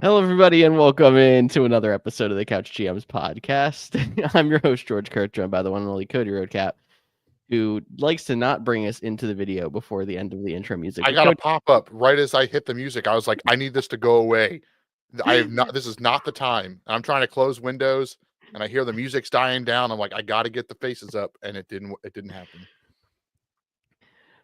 Hello, everybody, and welcome into another episode of the Couch GMs podcast. I'm your host, George Kurt, joined by the one and only Cody Roadcap, who likes to not bring us into the video before the end of the intro music. I But got a Cody, pop-up right as I hit the music. I was like, I need this to go away. I have not this is not the time. I'm trying to close windows and I hear the music's dying down. I'm like, I gotta get the faces up, and it didn't happen.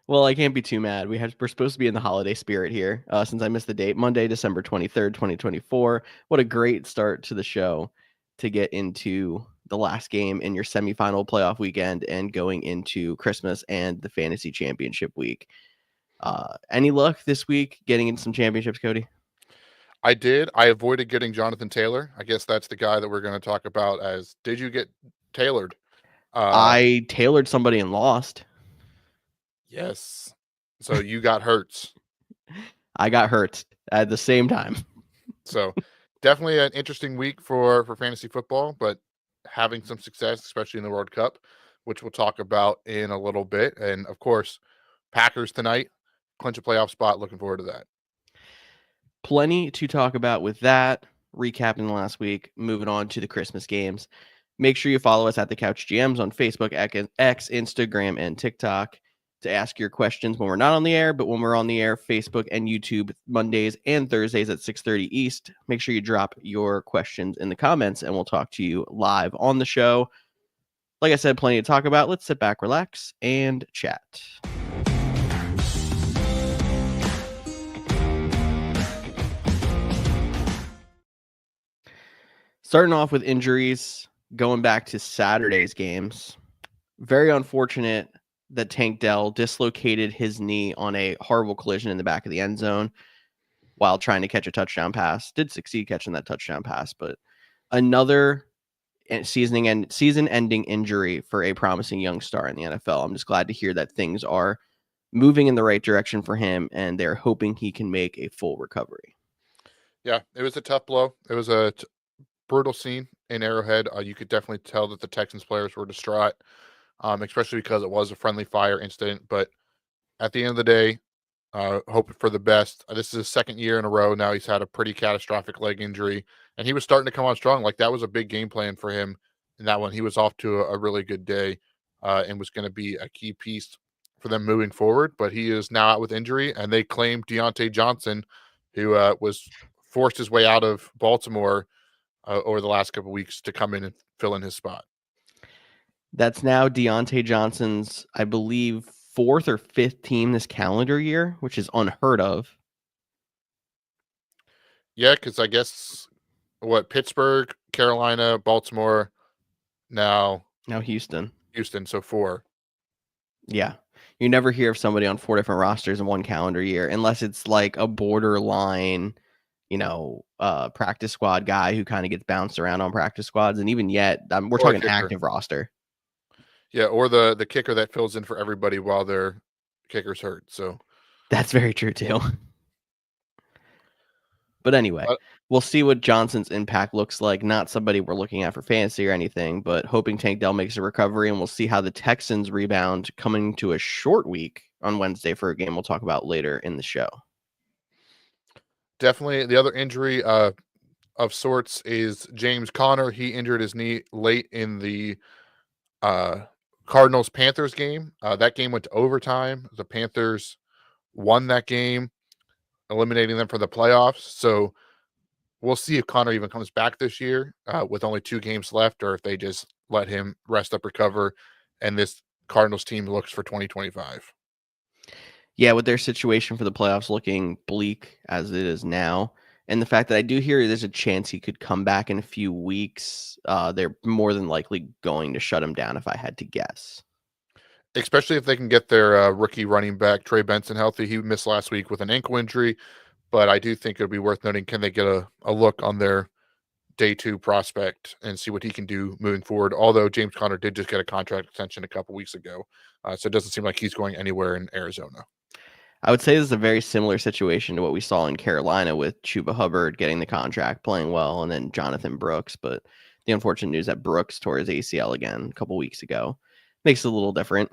well, I can't be too mad. We're supposed to be in the holiday spirit here, since I missed the date, Monday, December 23rd, 2024. What a great start to the show to get into the last game in your semifinal playoff weekend and going into Christmas and the fantasy championship week. Any luck this week getting into some championships, Cody? I did. I avoided getting Jonathan Taylor. I guess that's the guy that we're gonna talk about as did you get tailored? I tailored somebody and lost. Yes. So you got Hurts. I got hurt at the same time. So definitely an interesting week for fantasy football, but having some success, especially in the World Cup, which we'll talk about in a little bit. And of course, Packers tonight, clinch a playoff spot. Looking forward to that. Plenty to talk about with that. Recapping the last week, moving on to the Christmas games. Make sure you follow us at the Couch GMs on Facebook, X, Instagram, and TikTok to ask your questions when we're not on the air, but when we're on the air, Facebook and YouTube Mondays and Thursdays at 6:30 East. Make sure you drop your questions in the comments and we'll talk to you live on the show. Like I said, plenty to talk about. Let's sit back, relax, and chat. Starting off with injuries, going back to Saturday's games. Very unfortunate that Tank Dell dislocated his knee on a horrible collision in the back of the end zone while trying to catch a touchdown pass. Did succeed catching that touchdown pass, but another season-ending injury for a promising young star in the NFL. I'm just glad to hear that things are moving in the right direction for him, and they're hoping he can make a full recovery. Yeah, it was a tough blow. It was a brutal scene in Arrowhead. You could definitely tell that the Texans players were distraught, especially because it was a friendly fire incident. But at the end of the day, hoping for the best. This is his second year in a row now. He's had a pretty catastrophic leg injury, and he was starting to come on strong. Like that was a big game plan for him in that one. He was off to a really good day, and was going to be a key piece for them moving forward. But he is now out with injury, and they claimed Deontay Johnson, who was forced his way out of Baltimore over the last couple of weeks to come in and fill in his spot. That's now Deontay Johnson's, I believe, fourth or fifth team this calendar year, which is unheard of. Yeah, because I guess Pittsburgh, Carolina, Baltimore, now Houston. So four. Yeah. You never hear of somebody on 4 different rosters in one calendar year unless it's like a borderline, practice squad guy who kind of gets bounced around on practice squads. And even yet, we're talking active roster. Yeah, or the kicker that fills in for everybody while their kicker's hurt. So that's very true too. But anyway, we'll see what Johnson's impact looks like. Not somebody we're looking at for fantasy or anything, but hoping Tank Dell makes a recovery, and we'll see how the Texans rebound coming to a short week on Wednesday for a game we'll talk about later in the show. Definitely the other injury of sorts is James Conner. He injured his knee late in the Cardinals-Panthers game. That game went to overtime. The Panthers won that game, eliminating them from the playoffs. So we'll see if Conner even comes back this year with only 2 games left, or if they just let him rest up, recover, and this Cardinals team looks for 2025. Yeah, with their situation for the playoffs looking bleak as it is now, and the fact that I do hear there's a chance he could come back in a few weeks, they're more than likely going to shut him down if I had to guess. Especially if they can get their rookie running back, Trey Benson, healthy. He missed last week with an ankle injury, but I do think it would be worth noting, can they get a look on their day 2 prospect and see what he can do moving forward? Although James Conner did just get a contract extension a couple weeks ago, so it doesn't seem like he's going anywhere in Arizona. I would say this is a very similar situation to what we saw in Carolina with Chuba Hubbard getting the contract, playing well, and then Jonathan Brooks. But the unfortunate news that Brooks tore his ACL again a couple weeks ago makes it a little different.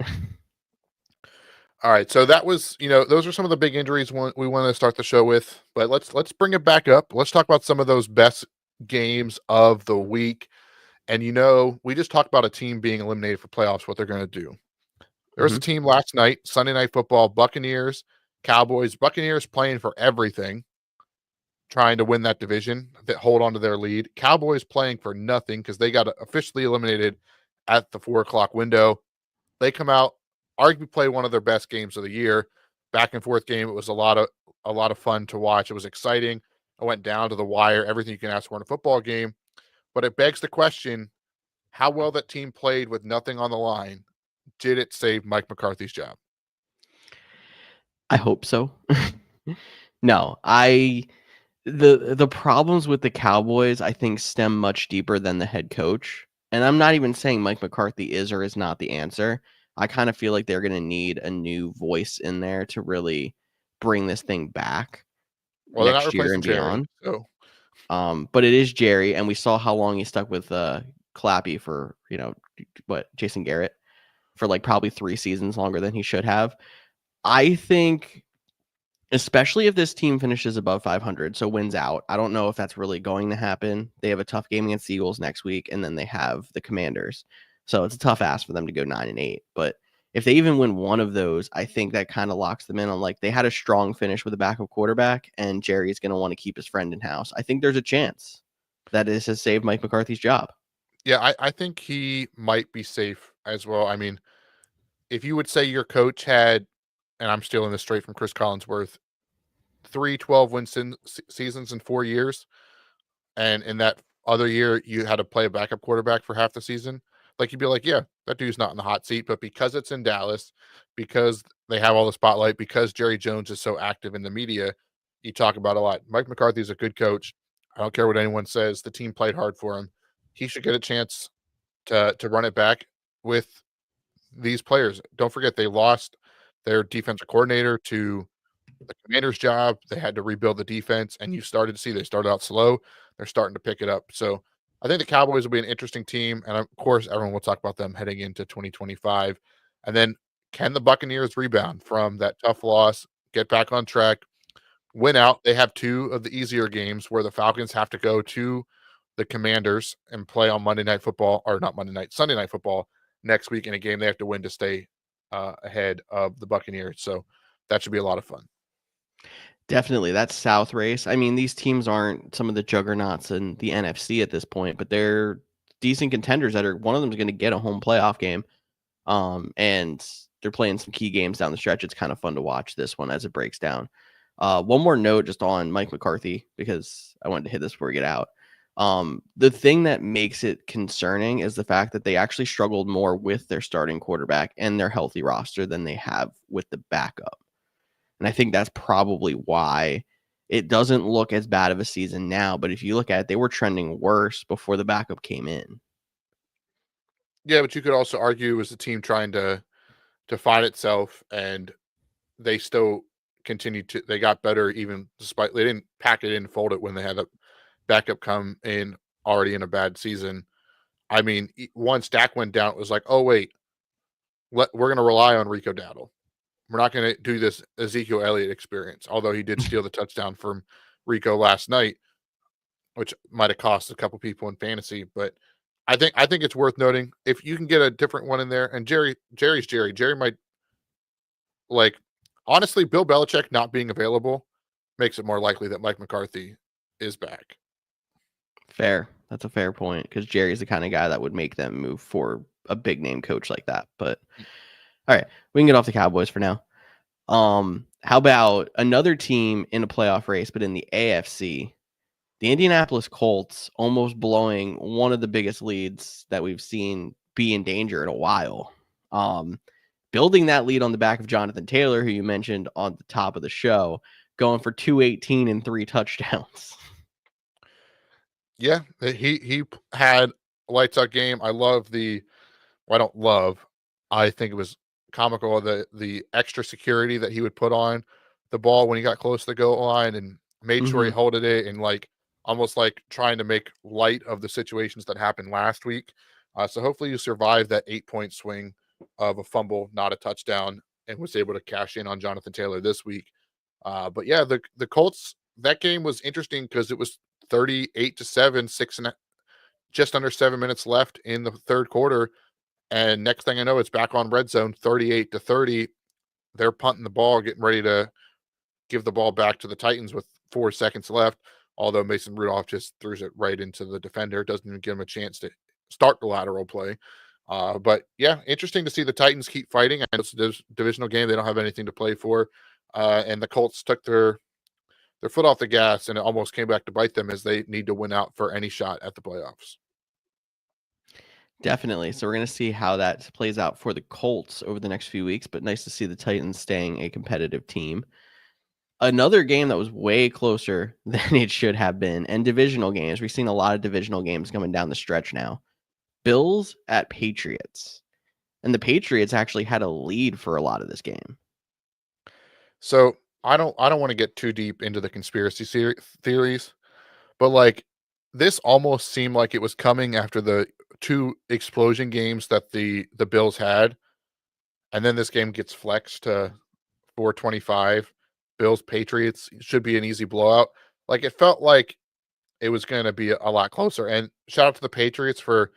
All right, so that was, those are some of the big injuries we want to start the show with. But let's bring it back up. Let's talk about some of those best games of the week. And we just talked about a team being eliminated for playoffs, what they're going to do. There was a Mhm. team last night, Sunday Night Football, Buccaneers, Cowboys. Buccaneers playing for everything, trying to win that division, that hold on to their lead. Cowboys playing for nothing because they got officially eliminated at the 4 o'clock window. They come out, arguably play one of their best games of the year. Back and forth game. It was a lot of fun to watch. It was exciting. I went down to the wire, everything you can ask for in a football game. But it begs the question, how well that team played with nothing on the line. Did it save Mike McCarthy's job? I hope so. No, the problems with the Cowboys, I think, stem much deeper than the head coach. And I'm not even saying Mike McCarthy is or is not the answer. I kind of feel like they're going to need a new voice in there to really bring this thing back Well, they're not next year replacing and Jerry, beyond. so But it is Jerry, and we saw how long he stuck with Clappy for, Jason Garrett for like probably 3 seasons longer than he should have. I think especially if this team finishes above 500, so wins out. I don't know if that's really going to happen. They have a tough game against the Eagles next week, and then they have the Commanders. So it's a tough ask for them to go 9-8. But if they even win one of those, I think that kind of locks them in on like they had a strong finish with a backup quarterback, and Jerry's going to want to keep his friend in house. I think there's a chance that this has saved Mike McCarthy's job. yeah, I think he might be safe as well. I mean, if you would say your coach had, and I'm stealing this straight from Chris Collinsworth, 3 12-win seasons in 4 years, and in that other year you had to play a backup quarterback for half the season, like you'd be like, yeah, that dude's not in the hot seat. But because it's in Dallas, because they have all the spotlight, because Jerry Jones is so active in the media, you talk about a lot. Mike McCarthy's a good coach. I don't care what anyone says. The team played hard for him. He should get a chance to run it back with these players. Don't forget they lost their defensive coordinator to the Commanders' job. They had to rebuild the defense, and you started to see they started out slow. They're starting to pick it up. So I think the Cowboys will be an interesting team, and of course, everyone will talk about them heading into 2025. And then, can the Buccaneers rebound from that tough loss, get back on track, win out? They have 2 of the easier games where the Falcons have to go to the Commanders and play on Monday Night Football, or not Monday night, Sunday Night Football next week in a game they have to win to stay ahead of the Buccaneers. So that should be a lot of fun. Definitely, that South race. I mean, these teams aren't some of the juggernauts in the NFC at this point, but they're decent contenders that are one of them is going to get a home playoff game. And they're playing some key games down the stretch. It's kind of fun to watch this one as it breaks down. One more note just on Mike McCarthy, because I wanted to hit this before we get out. The thing that makes it concerning is the fact that they actually struggled more with their starting quarterback and their healthy roster than they have with the backup. And I think that's probably why it doesn't look as bad of a season now. But if you look at it, they were trending worse before the backup came in. Yeah, but you could also argue as a team trying to find itself, and they still continued to. They got better even despite they didn't pack it in, fold it when they had a backup come in already in a bad season. I mean, once Dak went down, it was like, oh wait, we're going to rely on Rico Dowdle. We're not going to do this Ezekiel Elliott experience, although he did steal the touchdown from Rico last night, which might have cost a couple people in fantasy. But I think it's worth noting if you can get a different one in there. And Jerry's Jerry. Jerry might like honestly, Bill Belichick not being available makes it more likely that Mike McCarthy is back. Fair. That's a fair point because Jerry's the kind of guy that would make them move for a big name coach like that. But all right, we can get off the Cowboys for now. How about another team in a playoff race, but in the AFC? The Indianapolis Colts almost blowing one of the biggest leads that we've seen be in danger in a while. Building that lead on the back of Jonathan Taylor, who you mentioned on the top of the show, going for 218 and 3 touchdowns. Yeah, he had a lights out game. I love well, I don't love. I think it was comical the extra security that he would put on the ball when he got close to the goal line and made sure he Mm-hmm. holded it and like almost like trying to make light of the situations that happened last week. So hopefully you survive that 8-point swing of a fumble, not a touchdown. and was able to cash in on Jonathan Taylor this week. But yeah, the Colts, that game was interesting because it was 38-7, just under 7 minutes left in the third quarter. And next thing I know, it's back on red zone, 38-30. They're punting the ball, getting ready to give the ball back to the Titans with 4 seconds left. Although Mason Rudolph just throws it right into the defender, doesn't even give him a chance to start the lateral play. But yeah, interesting to see the Titans keep fighting. I know it's a divisional game; they don't have anything to play for, and the Colts took their foot off the gas, and it almost came back to bite them as they need to win out for any shot at the playoffs. Definitely. So we're going to see how that plays out for the Colts over the next few weeks, but nice to see the Titans staying a competitive team. Another game that was way closer than it should have been, and divisional games. We've seen a lot of divisional games coming down the stretch now. Bills at Patriots. And the Patriots actually had a lead for a lot of this game. So I don't want to get too deep into the conspiracy theories, but like this almost seemed like it was coming after the 2 explosion games that the Bills had, and then this game gets flexed to 425. Bills Patriots should be an easy blowout. Like it felt like it was going to be a lot closer. And shout out to the Patriots for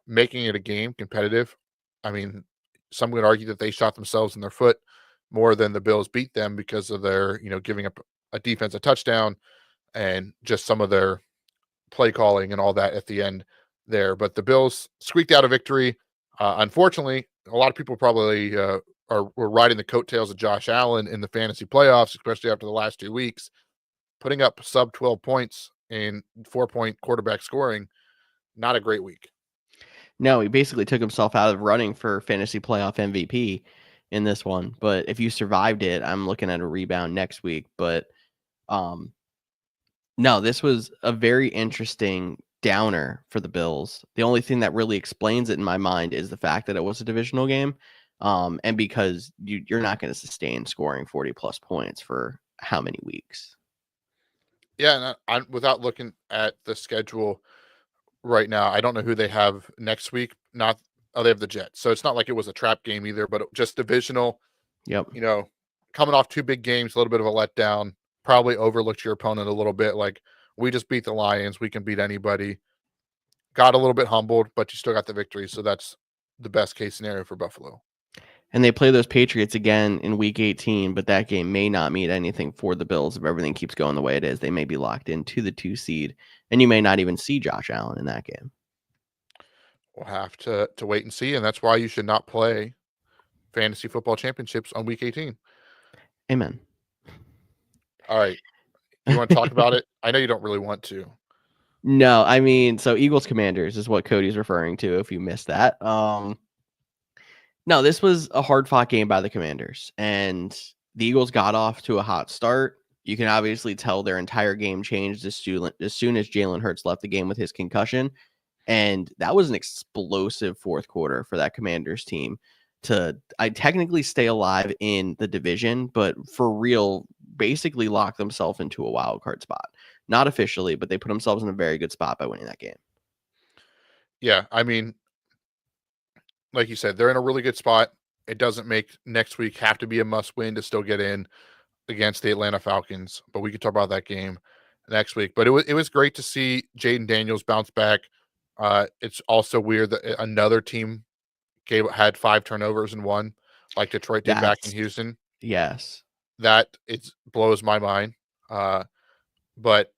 making it a game competitive. I mean, some would argue that they shot themselves in their foot more than the Bills beat them because of their giving up a defensive touchdown and just some of their play calling and all that at the end there. But the Bills squeaked out a victory. Unfortunately, a lot of people probably were riding the coattails of Josh Allen in the fantasy playoffs, especially after the last 2 weeks, putting up sub 12 points in 4-point quarterback scoring. Not a great week. No, he basically took himself out of running for fantasy playoff MVP in this one. But if you survived it, I'm looking at a rebound next week. But no, this was a very interesting downer for the Bills. The only thing that really explains it in my mind is the fact that it was a divisional game. And because you're not going to sustain scoring 40 plus points for how many weeks? Yeah, and without looking at the schedule right now, I don't know who they have next week. They have the Jets, so it's not like it was a trap game either, but just divisional. Yep. Coming off 2 big games, a little bit of a letdown. Probably overlooked your opponent a little bit. Like, we just beat the Lions, we can beat anybody. Got a little bit humbled, but you still got the victory, so that's the best case scenario for Buffalo. And they play those Patriots again in week 18, but that game may not mean anything for the Bills if everything keeps going the way it is. They may be locked into the 2 seed, and you may not even see Josh Allen in that game. We'll have to wait and see, and that's why you should not play fantasy football championships on week 18. Amen. All right. You want to talk about it? I know you don't really want to. No, I mean, so Eagles Commanders is what Cody's referring to if you missed that. No, this was a hard-fought game by the Commanders, and the Eagles got off to a hot start. You can obviously tell their entire game changed as soon as Jalen Hurts left the game with his concussion, and that was an explosive fourth quarter for that Commanders team to technically stay alive in the division, but for real, basically lock themselves into a wild card spot. Not officially, but they put themselves in a very good spot by winning that game. Yeah, I mean, like you said, they're in a really good spot. It doesn't make next week have to be a must win to still get in against the Atlanta Falcons, but we could talk about that game next week. But it was great to see Jaden Daniels bounce back. It's also weird that another team had 5 turnovers and won, like Detroit did back in Houston. Yes, that it blows my mind. But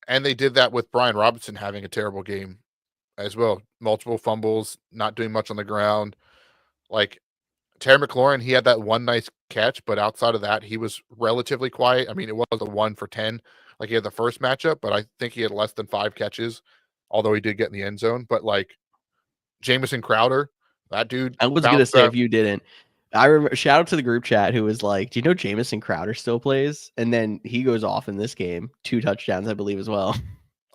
they did that with Brian Robinson having a terrible game as well. Multiple fumbles, not doing much on the ground. Like Terry McLaurin, he had that one nice catch, but outside of that, he was relatively quiet. I mean, it was a 1 for 10, like he had the first matchup, but I think he had less than 5 catches, although he did get in the end zone. But like Jamison Crowder, that dude. I was gonna say if you didn't, I remember. Shout out to the group chat who was like, "Do you know Jamison Crowder still plays?" And then he goes off in this game, 2 touchdowns, I believe, as well.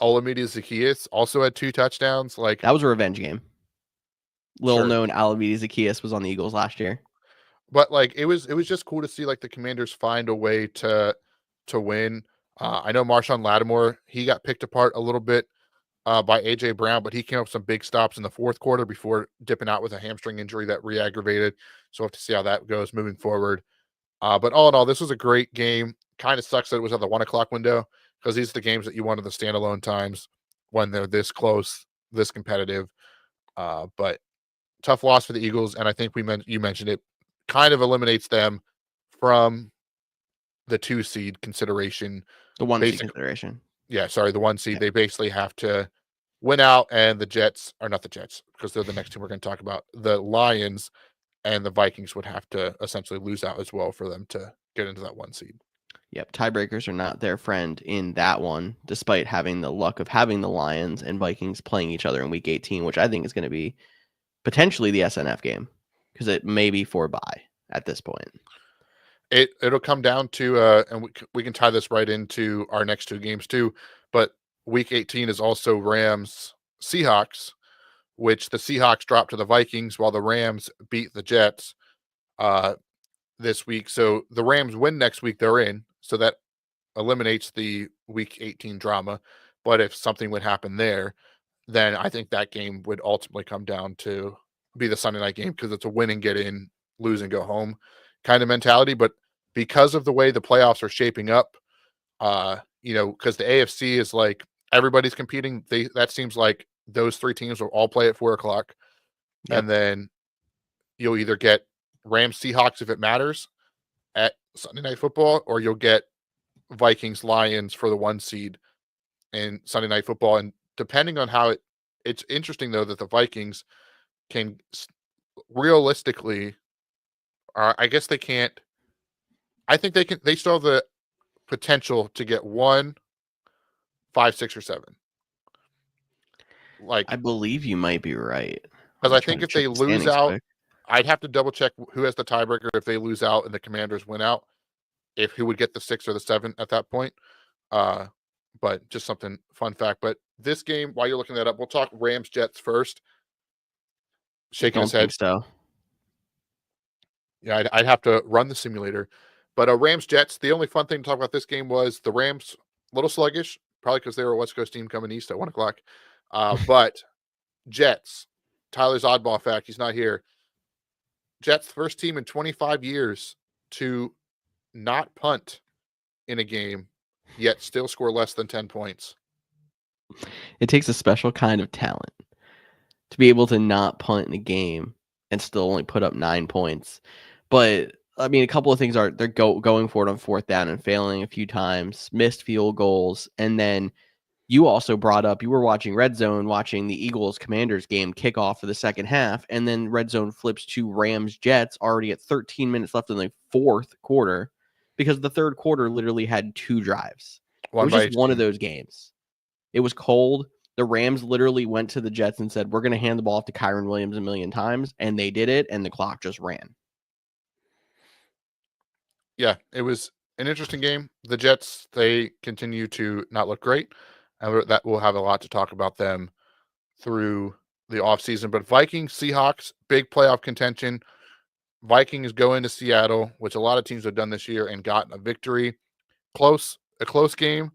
Olamide Zaccheaus also had 2 touchdowns. Like that was a revenge game. Little sure. known, Olamide Zaccheaus was on the Eagles last year. But like it was just cool to see like the Commanders find a way to win. I know Marshawn Lattimore, he got picked apart a little bit by A.J. Brown, but he came up with some big stops in the fourth quarter before dipping out with a hamstring injury that re-aggravated. So we'll have to see how that goes moving forward. But all in all, this was a great game. Kind of sucks that it was at the 1 o'clock window because these are the games that you want in the standalone times when they're this close, this competitive. But tough loss for the Eagles, and I think you mentioned it, kind of eliminates them from the 2 seed consideration. The 1 seed Basic, consideration. yeah, sorry, the 1 seed. Yeah. They basically have to win out, and the Jets are not the Jets because they're the next team we're going to talk about. The Lions and the Vikings would have to essentially lose out as well for them to get into that 1 seed. Yep, tiebreakers are not their friend in that one, despite having the luck of having the Lions and Vikings playing each other in Week 18, which I think is going to be potentially the SNF game because it may be for bye at this point. It'll come down to and we can tie this right into our next 2 games too. But Week 18 is also Rams Seahawks, which the Seahawks dropped to the Vikings while the Rams beat the Jets this week. So the Rams win next week, they're in. So that eliminates the Week 18 drama. But if something would happen there, then I think that game would ultimately come down to be the Sunday night game because it's a win and get in, lose and go home kind of mentality. But because of the way the playoffs are shaping up, because the AFC is like everybody's competing, that seems like those 3 teams will all play at 4 o'clock. Yep. And then you'll either get Rams Seahawks if it matters at Sunday Night Football, or you'll get Vikings Lions for the 1 seed in Sunday Night Football. And depending on how it's interesting though that the Vikings can realistically, I guess they can't. I think they can. They still have the potential to get 1, 5, 6, or 7. Like, I believe you might be right. because I'm I trying think to if check they the lose standings out, quick. I'd have to double check who has the tiebreaker if they lose out and the Commanders win out. If who would get the 6 or the 7 at that point. But just something fun fact. But this game, while you're looking that up, we'll talk Rams Jets first. Shaking his Don't think head. so. Yeah, I'd have to run the simulator. But Rams Jets, the only fun thing to talk about this game was the Rams a little sluggish, probably because they were a West Coast team coming east at 1 o'clock. But Jets, Tyler's oddball fact, he's not here. Jets, first team in 25 years to not punt in a game, yet still score less than 10 points. It takes a special kind of talent to be able to not punt in a game and still only put up 9 points. But I mean, a couple of things are they're going for it on 4th down and failing a few times, missed field goals, and then you also brought up you were watching Red Zone, watching the Eagles Commanders game kickoff for the second half, and then Red Zone flips to Rams Jets already at 13 minutes left in the 4th quarter because the 3rd quarter literally had 2 drives. It was just one of those games. It was cold. The Rams literally went to the Jets and said, we're going to hand the ball off to Kyron Williams a million times, and they did it, and the clock just ran. Yeah, it was an interesting game. The Jets, they continue to not look great. And that we'll have a lot to talk about them through the offseason. But Vikings, Seahawks, big playoff contention. Vikings go into Seattle, which a lot of teams have done this year and gotten a victory. A close game.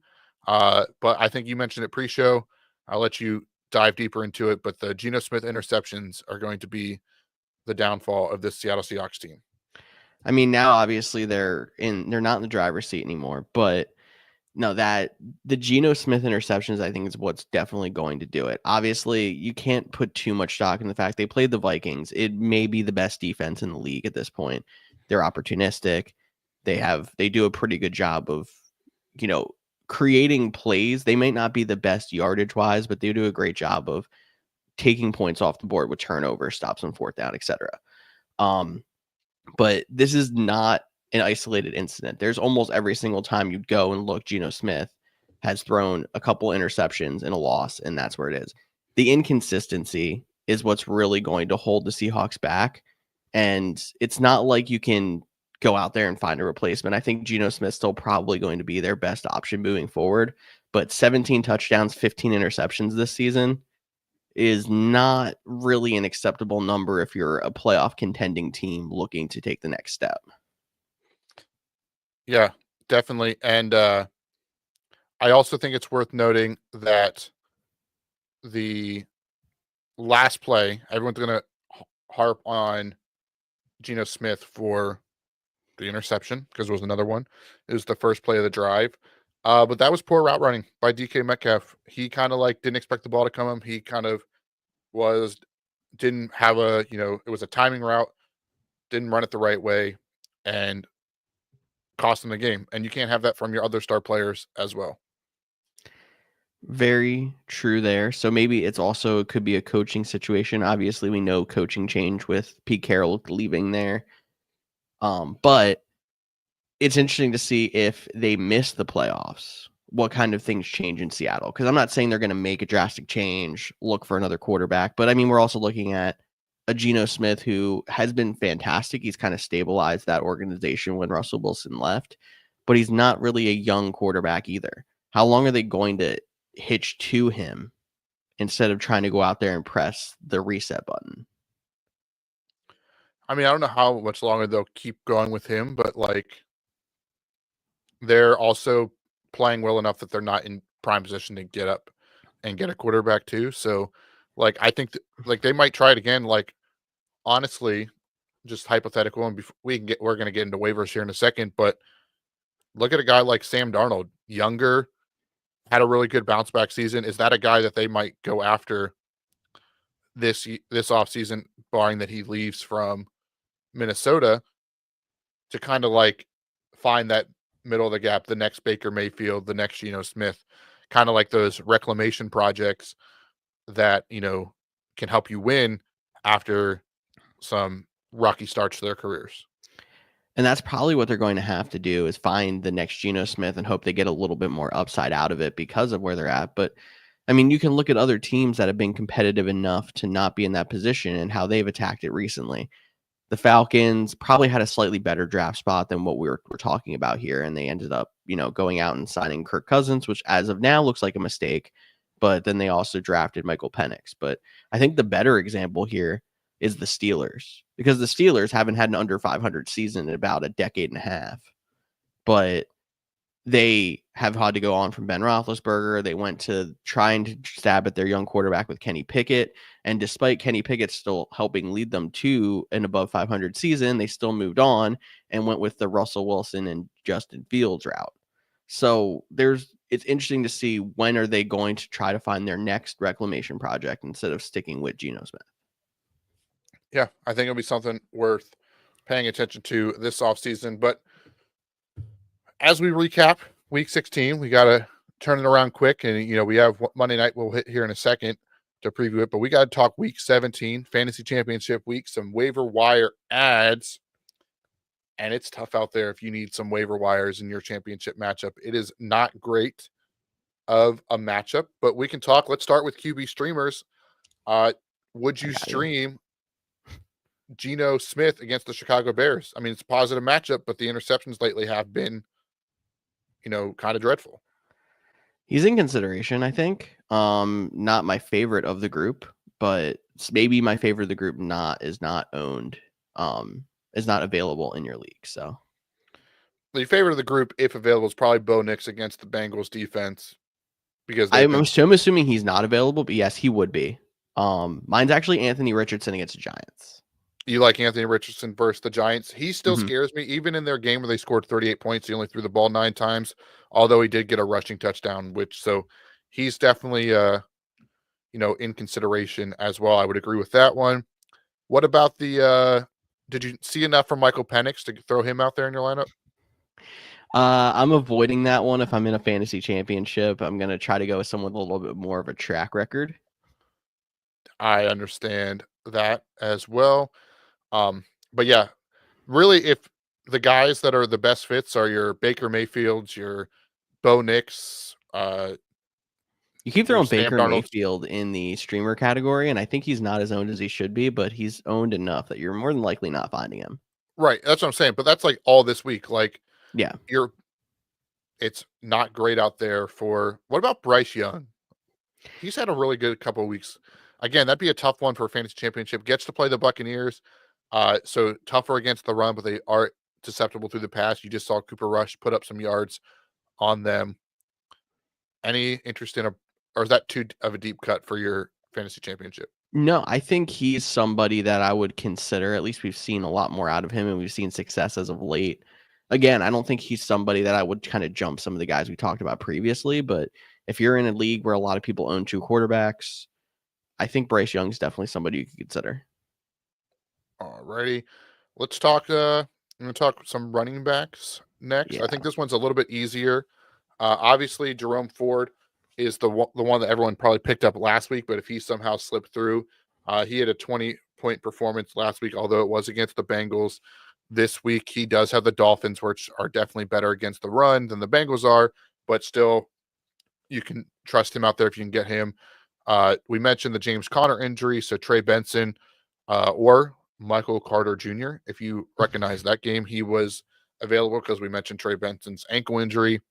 But I think you mentioned it pre-show. I'll let you dive deeper into it. But the Geno Smith interceptions are going to be the downfall of this Seattle Seahawks team. I mean, now obviously they're not in the driver's seat anymore, but no, that the Geno Smith interceptions, I think, is what's definitely going to do it. Obviously, you can't put too much stock in the fact they played the Vikings. It may be the best defense in the league at this point. They're opportunistic. They do a pretty good job of, creating plays. They may not be the best yardage wise, but they do a great job of taking points off the board with turnovers, stops on 4th down, etc. But this is not an isolated incident. There's almost every single time you'd go and look, Geno Smith has thrown a couple interceptions and a loss, and that's where it is. The inconsistency is what's really going to hold the Seahawks back. And it's not like you can go out there and find a replacement. I think Geno Smith's still probably going to be their best option moving forward. But 17 touchdowns, 15 interceptions this season is not really an acceptable number if you're a playoff contending team looking to take the next step. Yeah, definitely. And I also think it's worth noting that the last play, everyone's going to harp on Geno Smith for the interception because there was another one. It was the first play of the drive. But that was poor route running by DK Metcalf. He kind of like didn't expect the ball to come him. He kind of didn't have it was a timing route, didn't run it the right way, and cost him the game. And you can't have that from your other star players as well. Very true there. So maybe it could be a coaching situation. Obviously, we know coaching change with Pete Carroll leaving there. But it's interesting to see if they miss the playoffs, what kind of things change in Seattle. Because I'm not saying they're going to make a drastic change, look for another quarterback. But I mean, we're also looking at a Geno Smith who has been fantastic. He's kind of stabilized that organization when Russell Wilson left. But he's not really a young quarterback either. How long are they going to hitch to him instead of trying to go out there and press the reset button? I mean, I don't know how much longer they'll keep going with him, but like they're also playing well enough that they're not in prime position to get up and get a quarterback too. So like I think like they might try it again. Like honestly, just hypothetical, and we're going to get into waivers here in a second, but look at a guy like Sam Darnold, younger, had a really good bounce back season. Is that a guy that they might go after this offseason, barring that he leaves from Minnesota, to kind of like find that middle of the gap, the next Baker Mayfield, the next Geno Smith, kind of like those reclamation projects that, can help you win after some rocky starts to their careers. And that's probably what they're going to have to do is find the next Geno Smith and hope they get a little bit more upside out of it because of where they're at. But I mean, you can look at other teams that have been competitive enough to not be in that position and how they've attacked it recently. The Falcons probably had a slightly better draft spot than what we're talking about here. And they ended up, going out and signing Kirk Cousins, which as of now looks like a mistake. But then they also drafted Michael Penix. But I think the better example here is the Steelers, because the Steelers haven't had an under 500 season in about a decade and a half. But they have had to go on from Ben Roethlisberger. They went to trying to stab at their young quarterback with Kenny Pickett. And despite Kenny Pickett still helping lead them to an above 500 season, they still moved on and went with the Russell Wilson and Justin Fields route. So it's interesting to see when are they going to try to find their next reclamation project instead of sticking with Geno Smith. Yeah, I think it'll be something worth paying attention to this offseason. But as we recap week 16, we got to turn it around quick. And, we have Monday night we'll hit here in a second to preview it. But we got to talk week 17, fantasy championship week, some waiver wire ads. And it's tough out there if you need some waiver wires in your championship matchup. It is not great of a matchup, but we can talk. Let's start with QB streamers. Would you stream Geno Smith against the Chicago Bears? I mean, it's a positive matchup, but the interceptions lately have been, kind of dreadful. He's in consideration, I think. Not my favorite of the group, but maybe my favorite of the group is not owned. Is not available in your league. So the favorite of the group, if available, is probably Bo Nix against the Bengals defense, because I'm assuming he's not available, but yes, he would be. Mine's actually Anthony Richardson against the Giants. You like Anthony Richardson versus the Giants? He still scares me. Even in their game where they scored 38 points, he only threw the ball 9 times, although he did get a rushing touchdown, so he's definitely in consideration as well. I would agree with that one. What about did you see enough from Michael Penix to throw him out there in your lineup? I'm avoiding that one. If I'm in a fantasy championship, I'm going to try to go with someone with a little bit more of a track record. I understand that as well. But yeah, really, if the guys that are the best fits are your Baker Mayfields, your Bo Nix, you keep throwing Baker Mayfield in the streamer category, and I think he's not as owned as he should be, but he's owned enough that you're more than likely not finding him. Right. That's what I'm saying. But that's like all this week. Like, yeah, it's not great out there for. What about Bryce Young? He's had a really good couple of weeks. Again, that'd be a tough one for a fantasy championship. Gets to play the Buccaneers. So tougher against the run, but they are susceptible through the pass. You just saw Cooper Rush put up some yards on them. Any interest in a or is that too of a deep cut for your fantasy championship? No, I think he's somebody that I would consider. At least we've seen a lot more out of him, and we've seen success as of late. Again, I don't think he's somebody that I would kind of jump some of the guys we talked about previously. But if you're in a league where a lot of people own two quarterbacks, I think Bryce Young's definitely somebody you could consider. Alrighty, let's talk. I'm gonna talk some running backs next. I Yeah, think this one's a little bit easier. Obviously, Jerome Ford is the one that everyone probably picked up last week, but if he somehow slipped through, he had a 20-point performance last week, although it was against the Bengals. This week, he does have the Dolphins, which are definitely better against the run than the Bengals are, but still, you can trust him out there if you can get him. We mentioned the James Conner injury, so Trey Benson or Michael Carter Jr., if you recognize that game, he was available because we mentioned Trey Benson's ankle injury.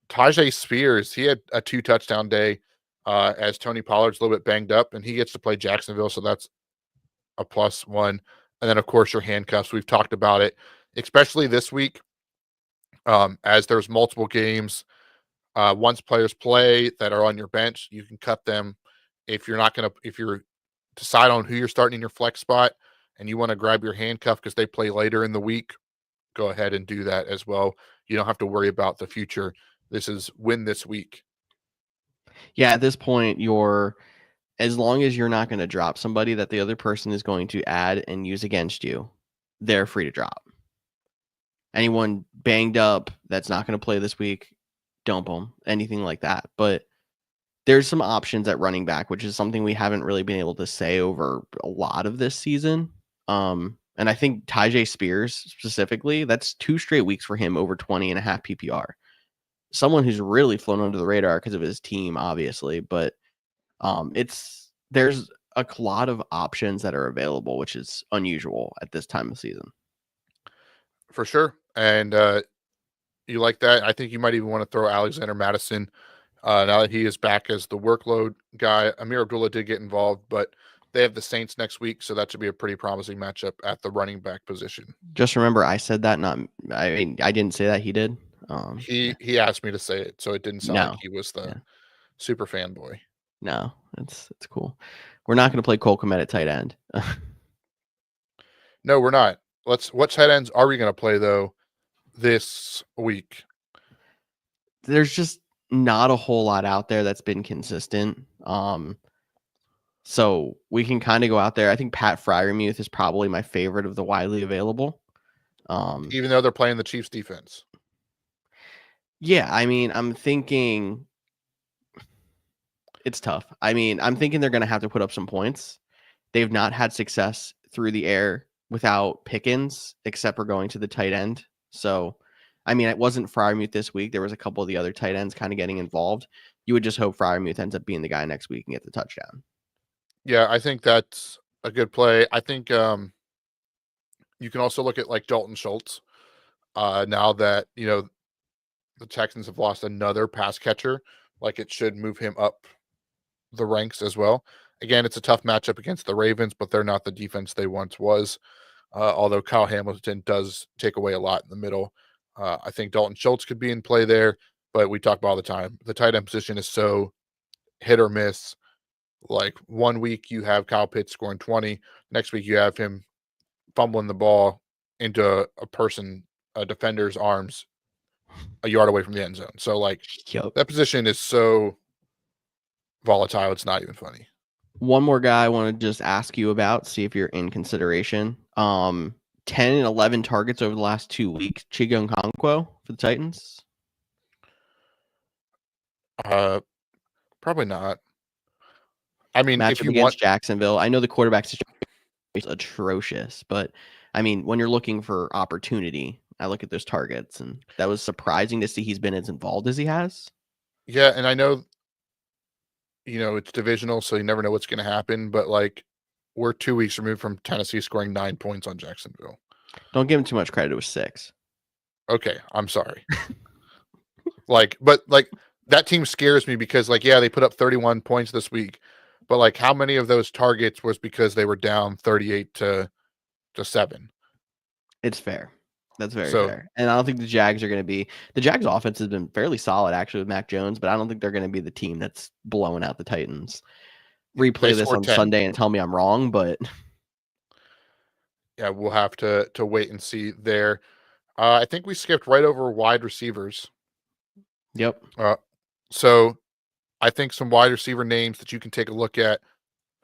Tajay Spears, he had a 2-touchdown day as Tony Pollard's a little bit banged up, and he gets to play Jacksonville, so that's a +1. And then, of course, your handcuffs. We've talked about it, especially this week, as there's multiple games. Once players play that are on your bench, you can cut them. If you're decide on who you're starting in your flex spot and you want to grab your handcuff because they play later in the week, go ahead and do that as well. You don't have to worry about the future. This is win this week. yeah. At this point, as long as you're not going to drop somebody that the other person is going to add and use against you, they're free to drop. Anyone banged up that's not going to play this week, dump them, anything like that. But there's some options at running back, which is something we haven't really been able to say over a lot of this season. And I think Tajay Spears specifically, that's 2 straight weeks for him over 20.5 PPR. Someone who's really flown under the radar because of his team, obviously, but there's a lot of options that are available, which is unusual at this time of season. For sure. And you like that? I think you might even want to throw Alexander Madison now that he is back as the workload guy. Amir Abdullah did get involved, but they have the Saints next week, so that should be a pretty promising matchup at the running back position. Just remember, I said that, I mean, I didn't say that, he did. He asked me to say it, so it didn't sound like No, he was the yeah, super fanboy. no, it's cool. We're not going to play Cole Kmet at tight end. No, we're not. What tight ends are we going to play though this week? There's just not a whole lot out there that's been consistent. So we can kind of go out there. I think Pat Freiermuth is probably my favorite of the widely available. Even though they're playing the Chiefs defense. Yeah, I mean, I'm thinking it's tough. I mean, I'm thinking they're going to have to put up some points. They've not had success through the air without Pickens, except for going to the tight end. So, I mean, it wasn't Freiermuth this week. There was a couple of the other tight ends kind of getting involved. You would just hope Freiermuth ends up being the guy next week and get the touchdown. Yeah, I think that's a good play. I think you can also look at like Dalton Schultz. Now that the Texans have lost another pass catcher, like it should move him up the ranks as well. Again, it's a tough matchup against the Ravens, but they're not the defense they once was. Although Kyle Hamilton does take away a lot in the middle. I think Dalton Schultz could be in play there, but we talk about all the time. The tight end position is so hit or miss. Like 1 week you have Kyle Pitts scoring 20, next week you have him fumbling the ball into a defender's arms a yard away from the end zone. So like that position is so volatile, it's not even funny. One more guy I want to just ask you about, see if you're in consideration. 10 and 11 targets over the last 2 weeks. Chigo Okonkwo for the Titans. Probably not. I mean, if Matchup you against want Jacksonville. I know the quarterback situation is atrocious, but I mean, when you're looking for opportunity, I look at those targets, and that was surprising to see he's been as involved as he has. yeah, and I know it's divisional, so you never know what's going to happen, but like we're 2 weeks removed from Tennessee scoring 9 points on Jacksonville. Don't give him too much credit. It was 6. Okay, I'm sorry. But that team scares me because yeah, they put up 31 points this week, but like how many of those targets was because they were down 38 to 7? It's fair. That's very So fair. And I don't think the Jags are going to be the Jags offense has been fairly solid actually with Mac Jones, but I don't think they're going to be the team that's blowing out the Titans. they Replay this scored on 10. Sunday and tell me I'm wrong, but Yeah, we'll have to wait and see there. I think we skipped right over wide receivers. yep. So I think some wide receiver names that you can take a look at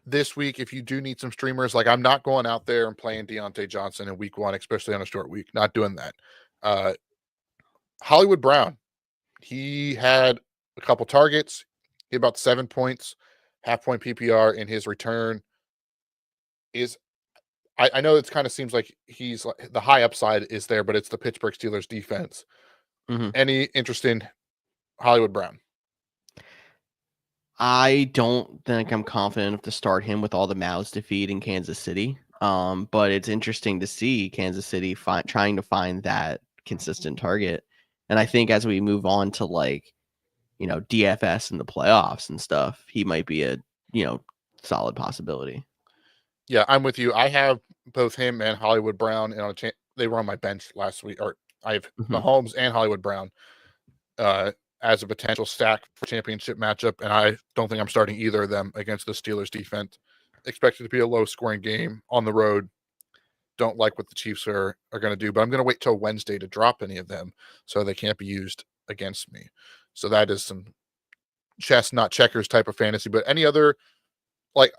this week if you do need some streamers. Like, I'm not going out there and playing Deontay Johnson in week 1, especially on a short week. Not doing that. Hollywood Brown, he had a couple targets. He had about 7 points, half-point PPR in his return. I know it kind of seems like he's like, the high upside is there, but it's the Pittsburgh Steelers defense. Mm-hmm. Any interest in Hollywood Brown? I don't think I'm confident enough to start him with all the mouths to feed in Kansas City. But it's interesting to see Kansas City trying to find that consistent target. And I think as we move on to like, DFS in the playoffs and stuff, he might be a, solid possibility. Yeah, I'm with you. I have both him and Hollywood Brown, and they were on my bench last week. Or I have Mhm. Mahomes and Hollywood Brown as a potential stack for championship matchup, and I don't think I'm starting either of them against the Steelers defense. Expected to be a low-scoring game on the road. Don't like what the Chiefs are going to do, but I'm going to wait till Wednesday to drop any of them so they can't be used against me. So that is some chess, not checkers type of fantasy. But any other, like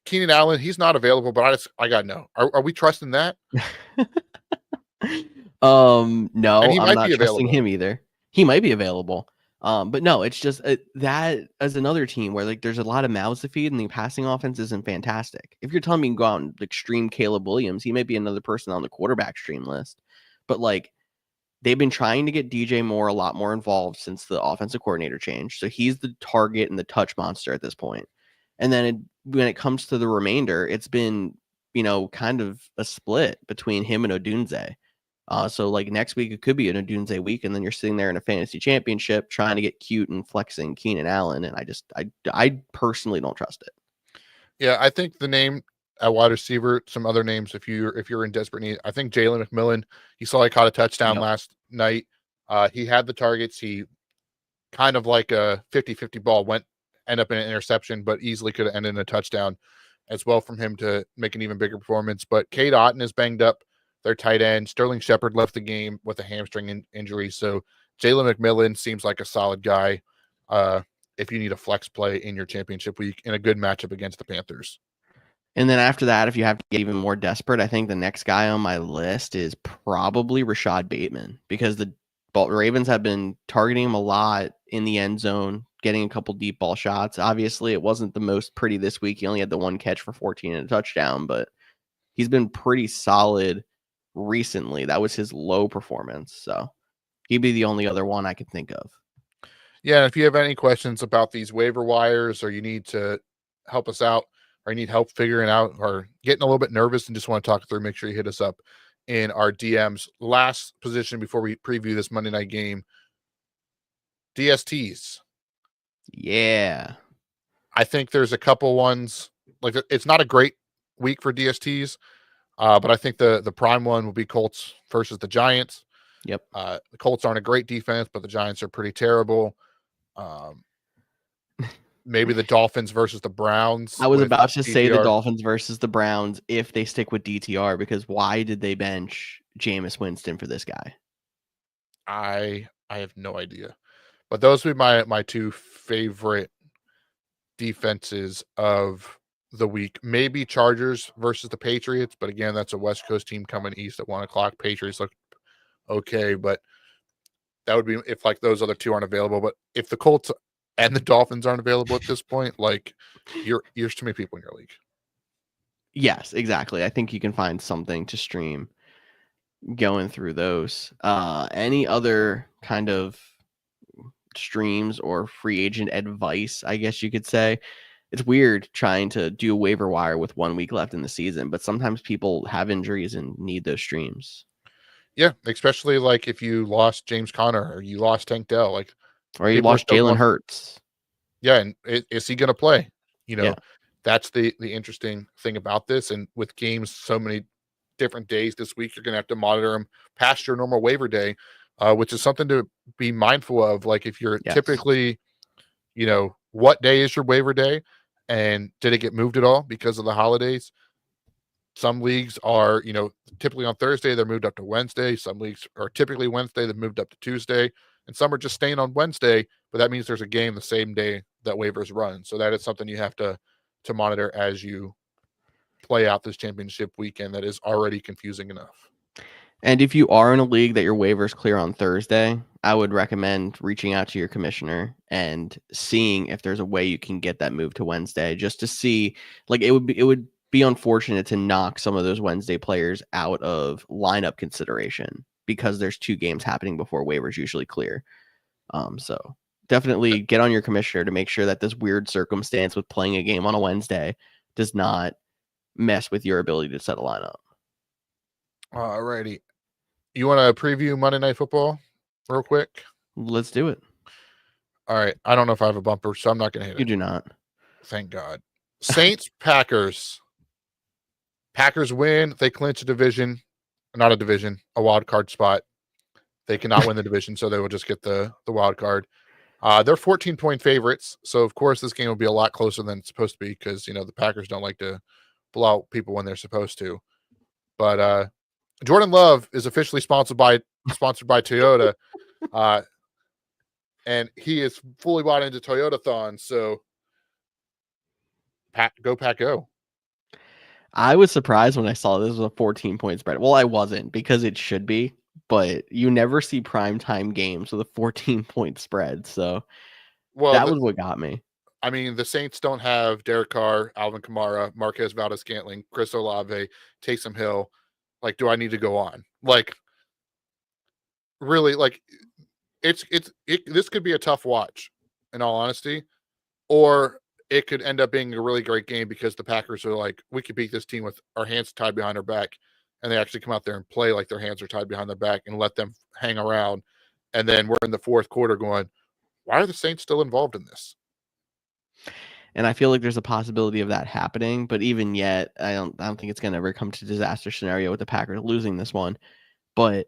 Keenan Allen, he's not available, but I got to know. Are we trusting that? And No, he I'm might not be trusting available. him either. He might be available. But no, it's just that as another team where like there's a lot of mouths to feed and the passing offense isn't fantastic. If you're telling me to go out and like stream Caleb Williams, he may be another person on the quarterback stream list. But like they've been trying to get DJ Moore a lot more involved since the offensive coordinator changed. So he's the target and the touch monster at this point. And then when it comes to the remainder, it's been, kind of a split between him and Odunze. So like next week it could be an Odunze week, and then you're sitting there in a fantasy championship trying to get cute and flexing Keenan Allen, and I personally don't trust it. Yeah, I think the name at wide receiver, some other names if you're in desperate need. I think Jalen McMillan, he saw he caught a touchdown Yep. last night. He had the targets. He kind of like a 50-50 ball end up in an interception, but easily could have ended in a touchdown as well from him to make an even bigger performance. But Cade Otton is banged up, their tight end. Sterling Shepard left the game with a hamstring injury. So Jalen McMillan seems like a solid guy if you need a flex play in your championship week in a good matchup against the Panthers. And then after that, if you have to get even more desperate, I think the next guy on my list is probably Rashad Bateman because the Ravens have been targeting him a lot in the end zone, getting a couple deep ball shots. Obviously, it wasn't the most pretty this week. He only had the one catch for 14 and a touchdown, but he's been pretty solid recently. That was his low performance. So he'd be the only other one I could think of. Yeah, and if you have any questions about these waiver wires or you need to help us out or you need help figuring out or getting a little bit nervous and just want to talk through, make sure you hit us up in our DMs. Last position before we preview this Monday night game, DSTs. Yeah. I think there's a couple ones, like it's not a great week for DSTs, but I think the prime one will be Colts versus the Giants. Yep. The Colts aren't a great defense, but the Giants are pretty terrible. Maybe the Dolphins versus the Browns. I was with about to say the DTR. Dolphins versus the Browns if they stick with DTR, because why did they bench Jameis Winston for this guy? I have no idea, but those would be my two favorite defenses of the week. Maybe Chargers versus the Patriots, but again, that's a West Coast team coming east at 1:00. Patriots look okay, but that would be if like those other two aren't available. But if the Colts and the Dolphins aren't available at this point, like you're too many people in your league. Yes, exactly. I think you can find something to stream going through those. Any other kind of streams or free agent advice, I guess you could say? It's weird trying to do a waiver wire with 1 week left in the season, but sometimes people have injuries and need those streams. Yeah, especially like if you lost James Conner or you lost Tank Dell, like Or you people are lost still Jalen going. Hurts. Yeah, and is he going to play? Yeah. That's the interesting thing about this. And with games so many different days this week. You're going to have to monitor them past your normal waiver day, which is something to be mindful of. Like if you're Yes. typically, what day is your waiver day, and did it get moved at all because of the holidays? Some leagues are, typically on Thursday, they're moved up to Wednesday. Some leagues are typically Wednesday, they've moved up to Tuesday. And some are just staying on Wednesday, but that means there's a game the same day that waivers run. So that is something you have to monitor as you play out this championship weekend that is already confusing enough. And if you are in a league that your waivers clear on Thursday, I would recommend reaching out to your commissioner and seeing if there's a way you can get that moved to Wednesday, just to see. Like it would be unfortunate to knock some of those Wednesday players out of lineup consideration because there's 2 games happening before waivers usually clear. So definitely get on your commissioner to make sure that this weird circumstance with playing a game on a Wednesday does not mess with your ability to set a lineup. Alrighty. You want to preview Monday Night Football real quick? Let's do it. All right. I don't know if I have a bumper, so I'm not going to hit You it. do not. Thank God. Saints, Packers. Packers win. They clinch a division. Not a division, a wild card spot. They cannot win the division, so they will just get the wild card. They're 14-point favorites, so of course this game will be a lot closer than it's supposed to be because the Packers don't like to blow out people when they're supposed to. But Jordan Love is officially sponsored by Toyota, and he is fully bought into Toyota-thon. So, Pack go. I was surprised when I saw this was a 14-point spread. Well, I wasn't because it should be, but you never see primetime games with a 14-point spread. So that was what got me. I mean, the Saints don't have Derek Carr, Alvin Kamara, Marquez Valdes-Scantling, Chris Olave, Taysom Hill. Like, do I need to go on? Like, really, like, this could be a tough watch, in all honesty, or it could end up being a really great game because the Packers are like, we could beat this team with our hands tied behind our back, and they actually come out there and play like their hands are tied behind their back and let them hang around. And then we're in the fourth quarter going, why are the Saints still involved in this? And I feel like there's a possibility of that happening, but even yet, I don't think it's going to ever come to disaster scenario with the Packers losing this one. But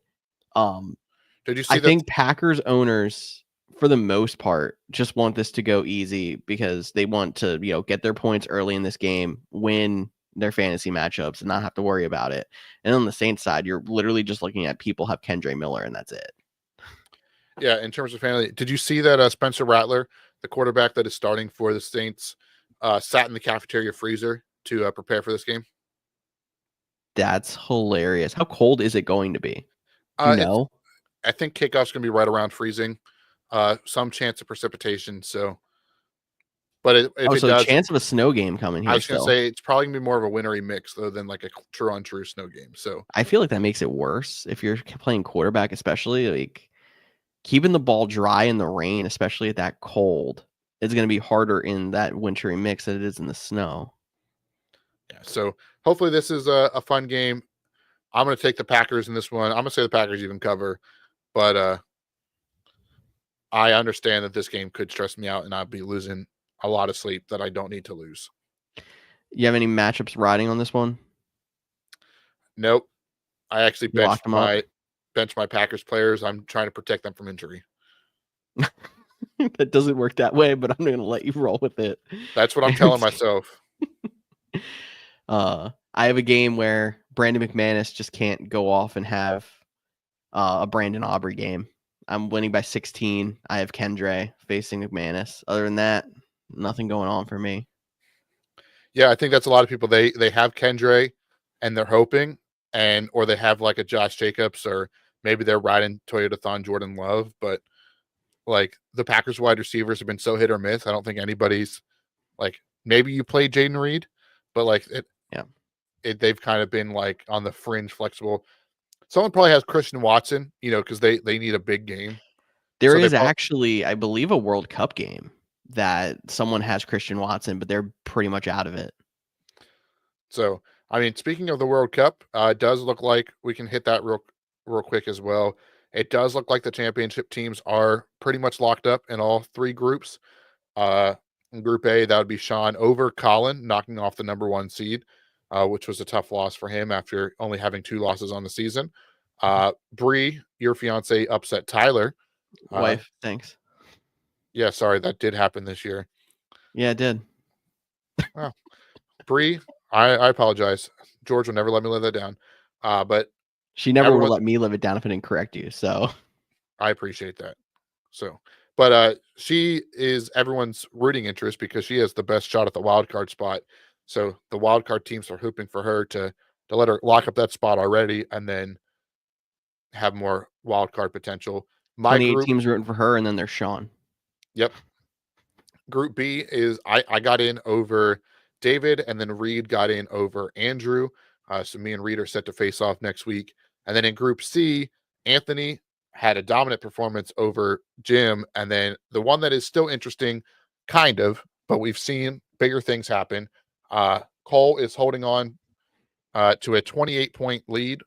did you see I think Packers owners, for the most part, just want this to go easy because they want to, get their points early in this game, win their fantasy matchups, and not have to worry about it. And on the Saints side, you're literally just looking at people have Kendre Miller, and that's it. Yeah, in terms of fantasy, did you see that Spencer Rattler, the quarterback that is starting for the Saints, sat in the cafeteria freezer to prepare for this game? That's hilarious. How cold is it going to be? Do you know? I think kickoff's going to be right around freezing. Some chance of precipitation. So, but if it does, chance of a snow game coming here. I was going to say it's probably going to be more of a wintry mix though than like a true on true snow game. So I feel like that makes it worse if you're playing quarterback, especially like keeping the ball dry in the rain, especially at that cold. It's going to be harder in that wintry mix than it is in the snow. Yeah. So hopefully this is a fun game. I'm going to take the Packers in this one. I'm going to say the Packers even cover, but I understand that this game could stress me out and I'd be losing a lot of sleep that I don't need to lose. You have any matchups riding on this one? Nope. I actually benched my Packers players. I'm trying to protect them from injury. That doesn't work that way, but I'm going to let you roll with it. That's what I'm telling myself. I have a game where Brandon McManus just can't go off and have a Brandon Aubrey game. I'm winning by 16. I have Kendre facing McManus. Other than that, nothing going on for me. Yeah, I think that's a lot of people. They have Kendre and they're hoping, or they have like a Josh Jacobs, or maybe they're riding Toyota-thon Jordan Love. But like the Packers wide receivers have been so hit or miss. I don't think anybody's like, maybe you play Jaden Reed, but like they've kind of been like on the fringe flexible. Someone probably has Christian Watson, because they need a big game. There is actually, I believe, a World Cup game that someone has Christian Watson, but they're pretty much out of it. So, I mean, speaking of the World Cup, it does look like we can hit that real quick as well. It does look like the championship teams are pretty much locked up in all 3 groups. In Group A, that would be Sean over Colin, knocking off the number 1 seed. which was a tough loss for him after only having 2 losses on the season. Bree, your fiance, upset Tyler. Wife, thanks. Yeah, sorry, that did happen this year. Yeah, it did. Wow. Bree, I apologize. George will never let me live that down. But She never would have everyone's let me live it down if I didn't correct you. So I appreciate that. So, but she is everyone's rooting interest because she has the best shot at the wild card spot. So the wild card teams are hooping for her to let her lock up that spot already and then have more wild card potential. My 28 group, teams rooting for her, and then there's Sean. yep. Group B is I got in over David, and then Reed got in over Andrew. So me and Reed are set to face off next week. And then in Group C, Anthony had a dominant performance over Jim. And then the one that is still interesting, kind of, but we've seen bigger things happen. Cole is holding on to a 28-point lead,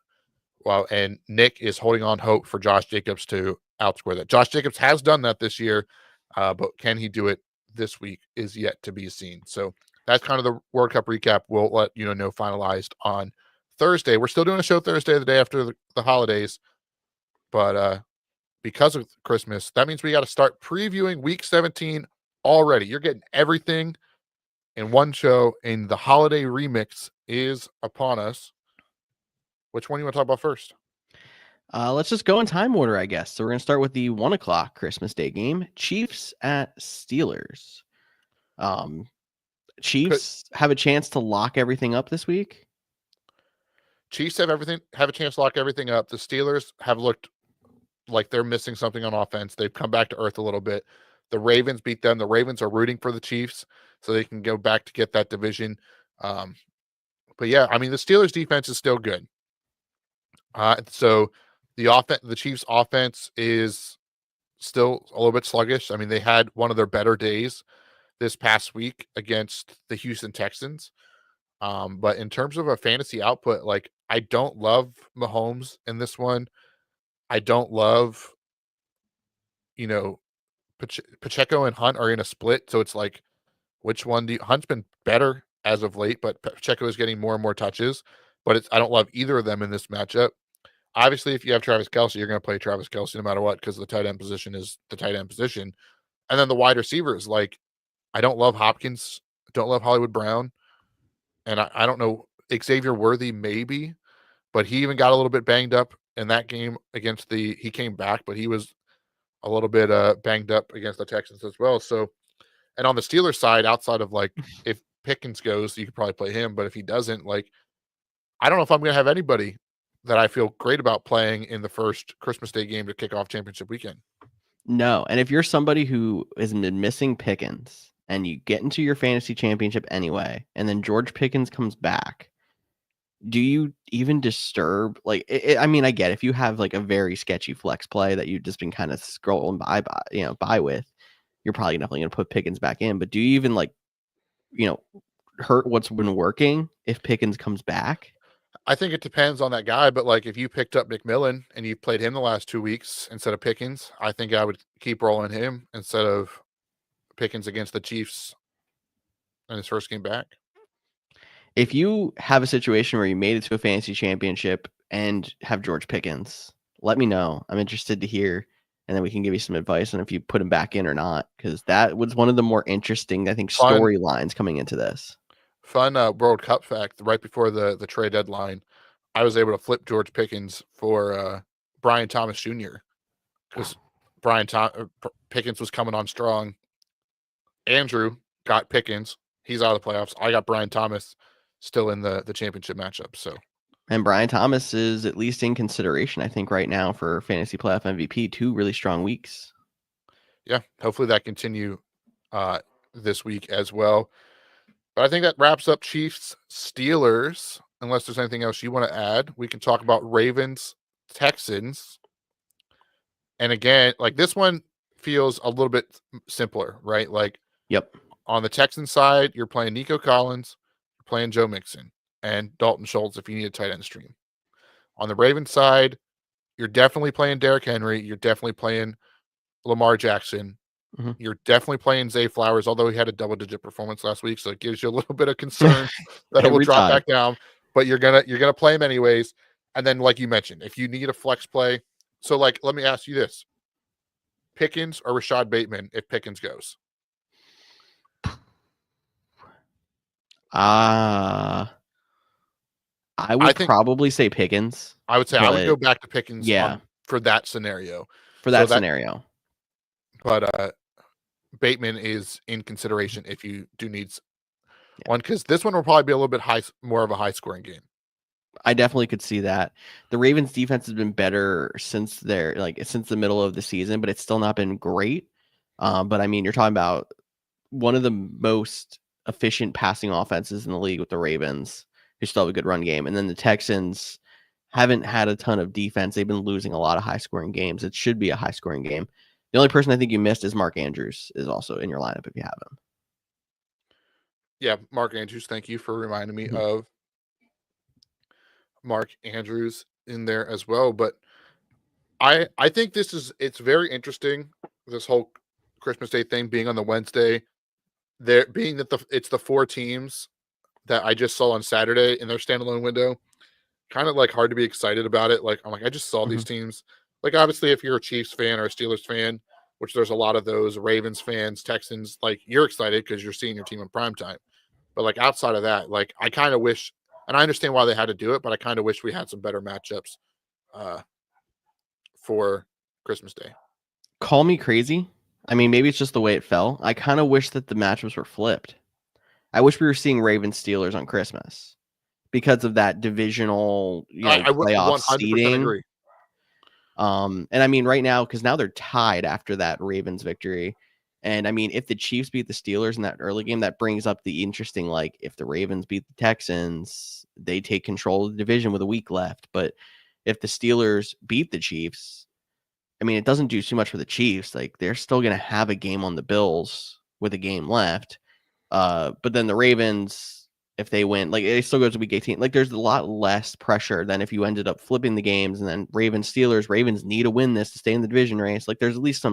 and Nick is holding on hope for Josh Jacobs to outscore that. Josh Jacobs has done that this year, but can he do it this week is yet to be seen. So that's kind of the World Cup recap. We'll let you know finalized on Thursday. We're still doing a show Thursday, the day after the holidays, but because of Christmas, that means we got to start previewing Week 17 already. You're getting everything in one show, and the holiday remix is upon us. Which one do you want to talk about first? Let's just go in time order, I guess. So we're gonna start with the 1:00 Christmas Day game, Chiefs at Steelers. Chiefs have a chance to lock everything up this week. Chiefs have a chance to lock everything up. The Steelers have looked like they're missing something on offense. They've come back to earth a little bit. The Ravens beat them. The Ravens are rooting for the Chiefs so they can go back to get that division. But yeah, I mean, the Steelers defense is still good. So the Chiefs offense is still a little bit sluggish. I mean, they had one of their better days this past week against the Houston Texans. But in terms of a fantasy output, like I don't love Mahomes in this one. I don't love, Pacheco and Hunt are in a split. So it's like, which one Hunt's been better as of late, but Pacheco is getting more and more touches. But I don't love either of them in this matchup. Obviously, if you have Travis Kelce, you're going to play Travis Kelce no matter what because the tight end position is the tight end position. And then the wide receivers, like I don't love Hopkins, don't love Hollywood Brown, and I don't know Xavier Worthy maybe, but he even got a little bit banged up in that game against he came back, but he was a little bit banged up against the Texans as well. So, and on the Steelers side, outside of like if Pickens goes, you could probably play him, but if he doesn't, like I don't know if I'm going to have anybody that I feel great about playing in the first Christmas Day game to kick off championship weekend. No, and if you're somebody who has been missing Pickens and you get into your fantasy championship anyway, and then George Pickens comes back, do you even disturb? Like, I mean, I get if you have like a very sketchy flex play that you've just been kind of scrolling by with, you're probably definitely going to put Pickens back in. But do you even hurt what's been working if Pickens comes back? I think it depends on that guy, but like if you picked up McMillan and you played him the last 2 weeks instead of Pickens, I think I would keep rolling him instead of Pickens against the Chiefs in his first game back. If you have a situation where you made it to a fantasy championship and have George Pickens, let me know. I'm interested to hear, and then we can give you some advice on if you put him back in or not, because that was one of the more interesting, I think, storylines coming into this. Fun World Cup fact: right before the trade deadline, I was able to flip George Pickens for Brian Thomas Jr. because Pickens was coming on strong. Andrew got Pickens; he's out of the playoffs. I got Brian Thomas still in the championship matchup. So, and Brian Thomas is at least in consideration, I think, right now for fantasy playoff MVP. 2 really strong weeks. Yeah, hopefully that continue this week as well. But I think that wraps up Chiefs Steelers. Unless there's anything else you want to add, we can talk about Ravens Texans. And again, like this one feels a little bit simpler, right? Like, yep. On the Texans side, you're playing Nico Collins, you're playing Joe Mixon, and Dalton Schultz if you need a tight end stream. On the Ravens side, you're definitely playing Derrick Henry. You're definitely playing Lamar Jackson. Mhm. You're definitely playing Zay Flowers, although he had a double-digit performance last week, so it gives you a little bit of concern that it will Every drop time. back down. But you're gonna play him anyways. And then, like you mentioned, if you need a flex play, so like, let me ask you this: Pickens or Rashad Bateman if Pickens goes? I I would think probably say Pickens, I would say I would but go back to Pickens yeah, on for that scenario. for So that that, scenario. but Bateman is in consideration if you do need Yeah. one, because this one will probably be a little bit more of a high scoring game. I definitely could see that. The Ravens defense has been better since since the middle of the season, but it's still not been great. But I mean, you're talking about one of the most efficient passing offenses in the league with the Ravens, who still have a good run game. And then the Texans haven't had a ton of defense. They've been losing a lot of high scoring games. It should be a high scoring game. The only person I think you missed is Mark Andrews is also in your lineup if you have Yeah, Mark Andrews, thank you for reminding me him. of Mark Andrews in there as well. But I think it's very interesting, this whole Christmas Day thing being on the Wednesday. There being that it's the four teams that I just saw on Saturday in their standalone window. Kind of like hard to be excited about it. Like, I'm like, I just saw Hmm. these teams. Like, obviously, if you're a Chiefs fan or a Steelers fan, which there's a lot of those, Ravens fans, Texans, like, you're excited because you're seeing your team in prime time. But like, outside of that, like, I kind of wish, and I understand why they had to do it, but I kind of wish we had some better matchups uh, for Christmas Day. Call me crazy. I mean, maybe it's just the way it fell. I kind of wish that the matchups were flipped. I wish we were seeing Ravens Steelers on Christmas because of that divisional, I playoff 100% seeding. agree. And I mean, right now, because now they're tied after that Ravens victory. And I mean, if the Chiefs beat the Steelers in that early game, that brings up the interesting, like, if the Ravens beat the Texans, they take control of the division with a week left. But if the Steelers beat the Chiefs, I mean, it doesn't do too much for the Chiefs. Like, they're still going to have a game on the Bills with a game left. But then the Ravens, if they win, like, it still goes to week 18. Like, there's a lot less pressure than if you ended up flipping the games and then Ravens Steelers. Ravens need to win this to stay in the division race. Like, there's at least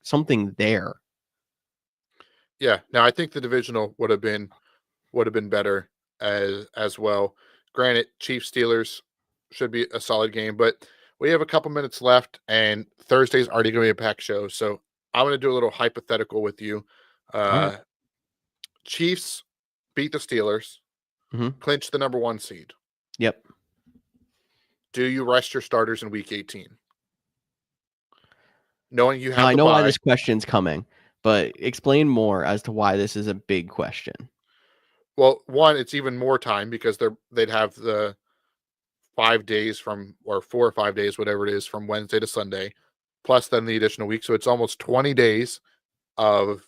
something there. Yeah. Now, I think the divisional would have been better as well. Granted, Chiefs Steelers should be a solid game, but we have a couple minutes left, and Thursday's already going to be a packed show. So I'm going to do a little hypothetical with you. All right. Chiefs beat the Steelers, Mm-hmm. clinch the number 1 seed. Yep. Do you rest your starters in Week 18, knowing you Now have I the know why bye? this question's coming, but explain more as to why this is a big question. Well, one, it's even more time because they'd have the 5 days or 4 or 5 days, whatever it is, from Wednesday to Sunday, plus then the additional week. So it's almost 20 days of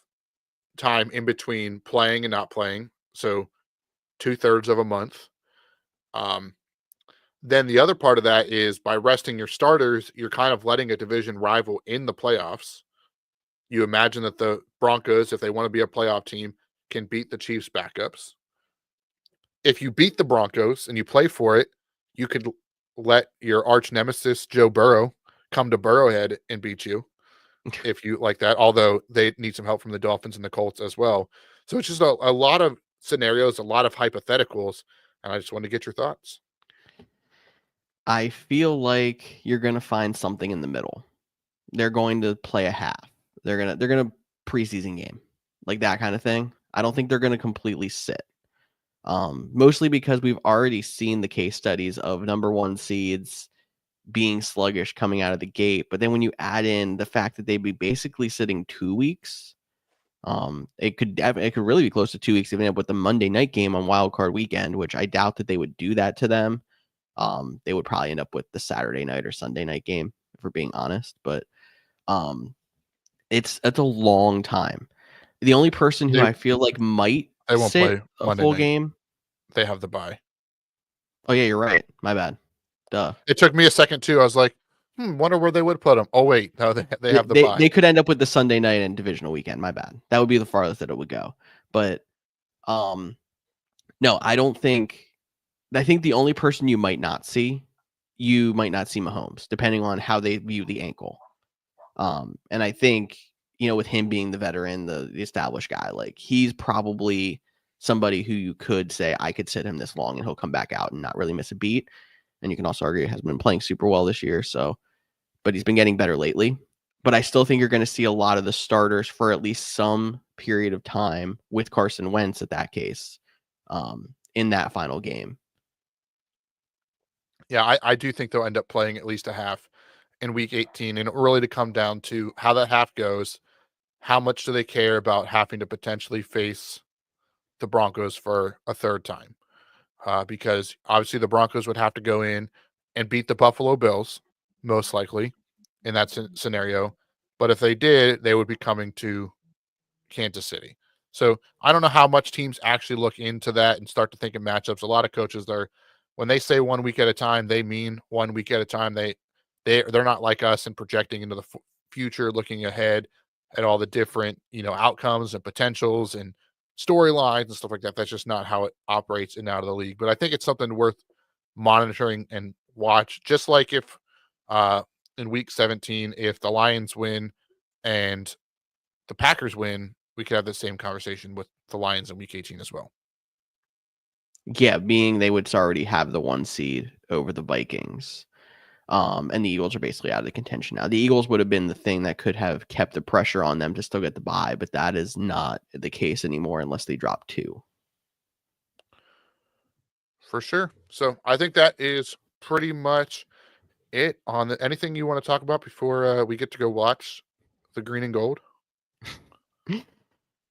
time in between playing and not playing. So 2/3 of a month. Um, then the other part of that is by resting your starters, you're kind of letting a division rival in the playoffs. You imagine that the Broncos, if they want to be a playoff team, can beat the Chiefs backups. If you beat the Broncos and you play for it, you could let your arch nemesis Joe Burrow come to Burrowhead and beat you if you like that. Although they need some help from the Dolphins and the Colts as well. So it's just a lot of scenarios, a lot of hypotheticals, and I just want to get your thoughts. I feel like you're gonna find something in the middle. They're going to play a half. They're gonna preseason game, like that kind of thing. I don't think they're gonna completely sit. Mostly because we've already seen the case studies of number 1 seeds being sluggish coming out of the gate. But then when you add in the fact that they'd be basically sitting 2 weeks, it could really be close to 2 weeks, even with the Monday night game on Wild Card Weekend, which I doubt that they would do that to them. They would probably end up with the Saturday night or Sunday night game, if we're being honest. But um, it's a long time. The only person who They I feel like might they won't sit play a Monday full night. game. They have the bye. Oh yeah, you're right. My bad. Duh. It took me a second too. I was like, wonder where they would put them. Oh wait, no, they have the bye. They could end up with the Sunday night and divisional weekend. My bad. That would be the farthest that it would go. But um, no, I don't think. I think the only person you might not see Mahomes, depending on how they view the ankle. And I think with him being the veteran, the established guy, like he's probably somebody who you could say I could sit him this long and he'll come back out and not really miss a beat. And you can also argue he hasn't been playing super well this year, but he's been getting better lately. But I still think you're going to see a lot of the starters for at least some period of time with Carson Wentz at that case in that final game. Yeah, I do think they'll end up playing at least a half in week 18, and really to come down to how that half goes. How much do they care about having to potentially face the Broncos for a third time? Because obviously the Broncos would have to go in and beat the Buffalo Bills, most likely, in that scenario. But if they did, they would be coming to Kansas City. So I don't know how much teams actually look into that and start to think of matchups. A lot of coaches, when they say 1 week at a time, they mean 1 week at a time. They're not like us and projecting into the future, looking ahead at all the different outcomes and potentials and storylines and stuff like that. That's just not how it operates in and out of the league. But I think it's something worth monitoring and watch. Just like if in week 17, if the Lions win and the Packers win, we could have the same conversation with the Lions in week 18 as well. Yeah, being they would already have the 1 seed over the Vikings. And the Eagles are basically out of the contention now. The Eagles would have been the thing that could have kept the pressure on them to still get the bye, but that is not the case anymore unless they drop 2. For sure. So I think that is pretty much it on anything you want to talk about before we get to go watch the green and gold.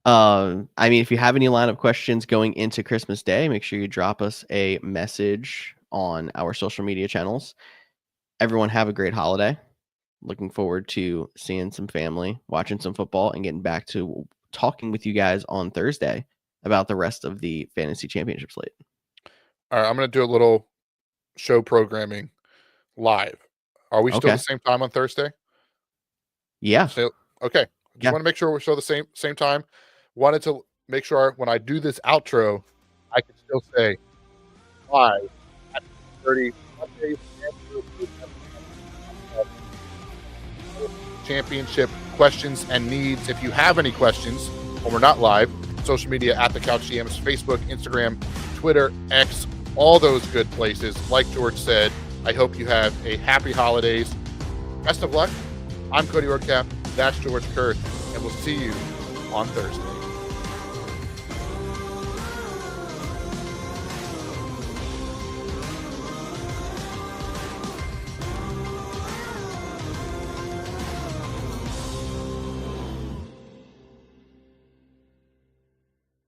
I mean, if you have any lineup questions going into Christmas Day, make sure you drop us a message on our social media channels. Everyone have a great holiday. Looking forward to seeing some family, watching some football, and getting back to talking with you guys on Thursday about the rest of the fantasy championship slate. All right, I'm going to do a little show programming live. Are we still Okay. the same time on Thursday? Yeah. So, okay. Just want to make sure we're still the same time. Wanted to make sure when I do this outro, I can still say live at 30 Monday championship questions and needs. If you have any questions when we're not live, social media at the Couch GMs, Facebook, Instagram, Twitter, X, all those good places. Like George said, I hope you have a happy holidays. Best of luck. I'm Cody Roadcap. That's George Kurth, and we'll see you on Thursday.